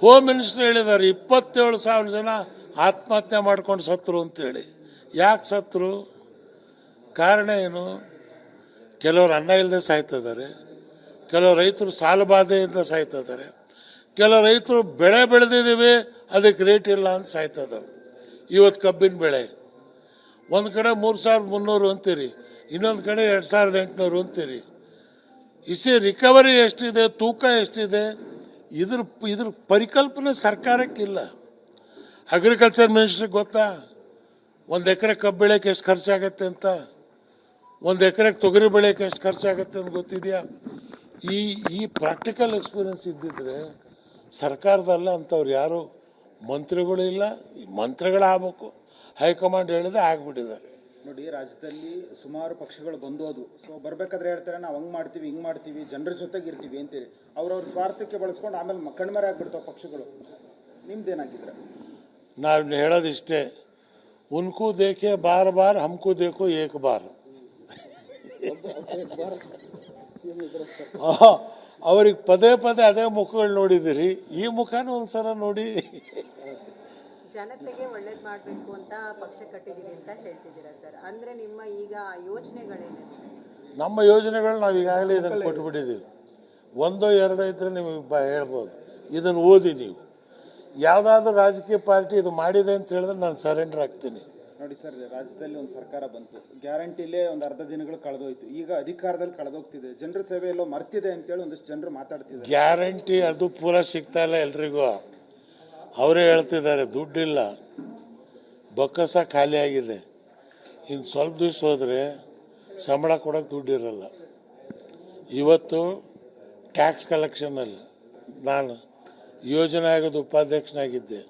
Home minister ಹೇಳಿದ್ದಾರೆ 27,000 ಜನ ಆತ್ಮಹತ್ಯೆ ಮಾಡ್ಕೊಂಡು ಸತ್ತರು ಅಂತೇಳಿ. ಯಾಕೆ ಸತ್ತರು? ಕಾರಣ ಏನು? ಕೆಲವರು ಅನ್ನ ಇಲ್ಲದೆ ಸಾಯ್ತಿದ್ದಾರೆ, ಕೆಲವು ರೈತರು ಸಾಲಬಾಧೆಯಿಂದ ಸಾಯ್ತಿದ್ದಾರೆ, ಕೆಲವು ರೈತರು ಬೆಳೆ ಬೆಳೆದಿದ್ದೀವಿ ಅದಕ್ಕೆ ರೇಟ್ ಇಲ್ಲ ಅಂತ ಸಾಯ್ತದವು. ಇವತ್ತು ಕಬ್ಬಿನ ಬೆಳೆ ಒಂದು ಕಡೆ 3,300 ಅಂತೀರಿ, ಇನ್ನೊಂದು ಕಡೆ 2,800 ಅಂತೀರಿ. ಇಸಿ ರಿಕವರಿ ಎಷ್ಟಿದೆ, ತೂಕ ಎಷ್ಟಿದೆ, ಇದ್ರ ಪರಿಕಲ್ಪನೆ ಸರ್ಕಾರಕ್ಕಿಲ್ಲ. ಅಗ್ರಿಕಲ್ಚರ್ ಮಿನಿಸ್ಟ್ರಿಗೆ ಗೊತ್ತಾ ಒಂದು ಎಕರೆ ಕಬ್ಬು ಬೆಳೆಯೋಕೆ ಎಷ್ಟು ಖರ್ಚಾಗತ್ತೆ ಅಂತ? ಒಂದು ಎಕರೆಗೆ ತೊಗರಿ ಬೆಳೆಯೋಕೆ ಎಷ್ಟು ಖರ್ಚಾಗತ್ತೆ ಅಂತ ಗೊತ್ತಿದೆಯಾ? ಈ ಪ್ರಾಕ್ಟಿಕಲ್ ಎಕ್ಸ್ಪೀರಿಯನ್ಸ್ ಇದ್ದಿದ್ರೆ ಸರ್ಕಾರದಲ್ಲ ಅಂಥವ್ರು ಯಾರು ಮಂತ್ರಿಗಳು ಇಲ್ಲ. ಮಂತ್ರಿಗಳಾಗಬೇಕು, ಹೈಕಮಾಂಡ್ ಹೇಳಿದೆ ಆಗ್ಬಿಟ್ಟಿದ್ದಾರೆ. ನೋಡಿ, ರಾಜ್ಯದಲ್ಲಿ ಸುಮಾರು ಪಕ್ಷಗಳು ಬಂದು ಅದು ಸೊ ಬರಬೇಕಾದ್ರೆ ಹೇಳ್ತಾರೆ ನಾವು ಹಂಗೆ ಮಾಡ್ತೀವಿ ಹಿಂಗೆ ಮಾಡ್ತೀವಿ ಜನರ ಜೊತೆಗೆ ಇರ್ತೀವಿ ಅಂತೇಳಿ. ಅವ್ರವ್ರ ಸ್ವಾರ್ಥಕ್ಕೆ ಬಳಸ್ಕೊಂಡು ಆಮೇಲೆ ಕಣ್ಮರೆ ಆಗ್ಬಿಡ್ತಾವೆ ಪಕ್ಷಗಳು. ನಿಮ್ದೇನಾಗಿದ್ರೆ ನಾವು ಹೇಳೋದಿಷ್ಟೇ, ಉನ್ಕೂ ದೇಖೆ ಬಾರ್ ಬಾರ್ ಹಮ್ಕೂ ದೇಖೋ ಏಕ್ ಬಾರ್. ಅವ್ರಿಗೆ ಪದೇ ಪದೇ ಅದೇ ಮುಖಗಳು ನೋಡಿದಿರಿ, ಈ ಮುಖನೂ ಒಂದ್ಸಲ ನೋಡಿ. ಜನತೆಗೆ ಒಳ್ಳೇದು ಮಾಡಬೇಕು ಅಂತ ಪಕ್ಷ ಕಟ್ಟಿದ್ದೀವಿ ಅಂತ ಹೇಳ್ತಿದ್ದೀರಾ ಸರ್. ಅಂದರೆ ನಿಮ್ಮ ಈಗ ಯೋಜನೆಗಳೇನಿದೆ? ನಮ್ಮ ಯೋಜನೆಗಳು ನಾವು ಈಗಾಗಲೇ ಇದನ್ನು ಕೊಟ್ಟುಬಿಟ್ಟಿದ್ದೀವಿ. 1-2 ಇದ್ರೆ ನಿಮಗೆ ಹೇಳ್ಬೋದು. ಇದನ್ನು ಓದಿ ನೀವು. ಯಾವುದಾದ್ರೂ ರಾಜಕೀಯ ಪಾರ್ಟಿ ಇದು ಮಾಡಿದೆ ಅಂತ ಹೇಳಿದ್ರೆ ನಾನು ಸರೆಂಡರ್ ಆಗ್ತೀನಿ. ನೋಡಿ ಸರ್, ರಾಜ್ಯದಲ್ಲಿ ಒಂದು ಸರ್ಕಾರ ಬಂತು, ಗ್ಯಾರಂಟಿಲೇ ಒಂದು ಅರ್ಧ ದಿನಗಳು ಕಳೆದೋಯ್ತು, ಈಗ ಅಧಿಕಾರದಲ್ಲಿ ಕಳೆದೋಗ್ತಿದೆ, ಜನರ ಸೇವೆ ಎಲ್ಲೋ ಮರ್ತಿದೆ ಅಂತೇಳಿ ಒಂದಷ್ಟು ಜನರು ಮಾತಾಡ್ತಿದ್ದಾರೆ. ಗ್ಯಾರಂಟಿ ಅದು ಪೂರ ಸಿಗ್ತಾ ಇಲ್ಲ ಎಲ್ರಿಗೂ. ಅವರೇ ಹೇಳ್ತಿದ್ದಾರೆ ದುಡ್ಡಿಲ್ಲ, ಬೊಕ್ಕಸ ಖಾಲಿ ಆಗಿದೆ, ಇನ್ನು ಸ್ವಲ್ಪ ದಿವಸ ಹೋದರೆ ಸಂಬಳ ಕೊಡೋಕೆ ದುಡ್ಡಿರಲ್ಲ. ಇವತ್ತು ಟ್ಯಾಕ್ಸ್ ಕಲೆಕ್ಷನಲ್ಲಿ ನಾನು ಯೋಜನೆ ಆಗೋದು ಉಪಾಧ್ಯಕ್ಷನಾಗಿದ್ದೆ.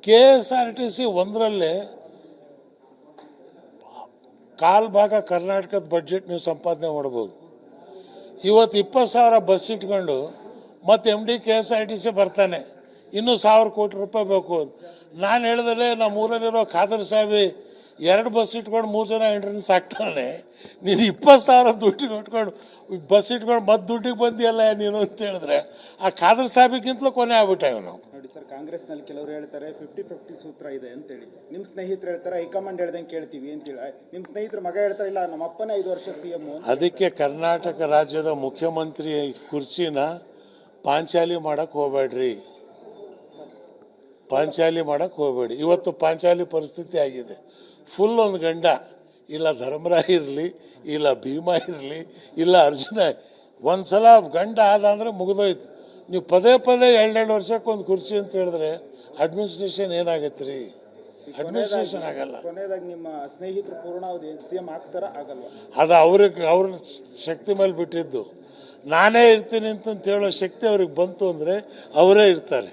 KSRTC ಒಂದರಲ್ಲೇ ಕಾಲು ಭಾಗ ಕರ್ನಾಟಕದ ಬಡ್ಜೆಟ್ ನೀವು ಸಂಪಾದನೆ ಮಾಡ್ಬೋದು. ಇವತ್ತು 20,000 ಬಸ್ ಇಟ್ಕೊಂಡು ಮತ್ತು MD KSRTC ಬರ್ತಾನೆ, ಇನ್ನೂ 1,000 ಕೋಟಿ ರೂಪಾಯಿ ಬೇಕು. ನಾನು ಹೇಳಿದ್ರೆ ನಮ್ಮ ಊರಲ್ಲಿರೋ ಖಾದರ್ ಸಾಹೇಬಿ 2 ಬಸ್ ಇಟ್ಕೊಂಡು 3 ಜನ ಎಂಟ್ರೆನ್ಸ್ ಹಾಕ್ತಾನೆ. ನೀನು 20,000 ದುಡ್ಡಿಗೆ ಇಟ್ಕೊಂಡು ಬಸ್ ಇಟ್ಕೊಂಡು ಮತ್ತೆ ದುಡ್ಡಿಗೆ ಬಂದಿಯಲ್ಲ ನೀನು ಅಂತ ಹೇಳಿದ್ರೆ ಆ ಖಾದರ್ ಸಾಹೇಬಿಗಿಂತಲೂ ಕೊನೆ ಆಗ್ಬಿಟ್ಟ ಇವನು. ನೋಡಿ ಸರ್, ಕಾಂಗ್ರೆಸ್ನಲ್ಲಿ ಕೆಲವರು ಹೇಳ್ತಾರೆ 50-50 ಸೂತ್ರ ಇದೆ ಅಂತೇಳಿ. ನಿಮ್ಮ ಸ್ನೇಹಿತರು ಹೇಳ್ತಾರೆ ಹೈಕಮಾಂಡ್ ಹೇಳ್ದಂಗೆ ಕೇಳ್ತೀವಿ ಅಂತೇಳಿ. ನಿಮ್ಮ ಸ್ನೇಹಿತರು ಮಗ ಹೇಳ್ತಾರೆ ಇಲ್ಲ ನಮ್ಮ ಅಪ್ಪನೇ 5 ವರ್ಷ CM. ಅದಕ್ಕೆ ಕರ್ನಾಟಕ ರಾಜ್ಯದ ಮುಖ್ಯಮಂತ್ರಿ ಕುರ್ಚಿನ ಪಾಂಚಾಲಿ ಮಾಡಕ್ಕೆ ಹೋಗ್ಬೇಡ್ರಿ, ಪಾಂಚಾಲಿ ಮಾಡಕ್ಕೆ ಹೋಗ್ಬೇಡಿ. ಇವತ್ತು ಪಾಂಚಾಲಿ ಪರಿಸ್ಥಿತಿ ಆಗಿದೆ. ಫುಲ್ ಒಂದು ಗಂಡ, ಇಲ್ಲ ಧರ್ಮರಾಯ ಇರಲಿ, ಇಲ್ಲ ಭೀಮ ಇರಲಿ, ಇಲ್ಲ ಅರ್ಜುನ, ಒಂದ್ಸಲ ಗಂಡ ಆದ ಅಂದರೆ ಮುಗಿದೋಯ್ತು. ನೀವು ಪದೇ ಪದೇ 2 ವರ್ಷಕ್ಕೆ ಒಂದು ಕುರ್ಚಿ ಅಂತ ಹೇಳಿದ್ರೆ ಅಡ್ಮಿನಿಸ್ಟ್ರೇಷನ್ ಏನಾಗತ್ತೆ ರೀ? ಅಡ್ಮಿನಿಸ್ಟ್ರೇಷನ್ ಆಗಲ್ಲ. ಕೊನೆಯದಾಗಿ ನಿಮ್ಮ ಸ್ನೇಹಿತರು ಪೂರ್ಣಾವಧಿ CM ಆಗ್ತಾರ ಆಗಲ್ವ? ಅದು ಅವ್ರ ಶಕ್ತಿ ಮೇಲೆ ಬಿಟ್ಟಿದ್ದು. ನಾನೇ ಇರ್ತೀನಿ ಅಂತ ಹೇಳೋ ಶಕ್ತಿ ಅವ್ರಿಗೆ ಬಂತು ಅಂದರೆ ಅವರೇ ಇರ್ತಾರೆ.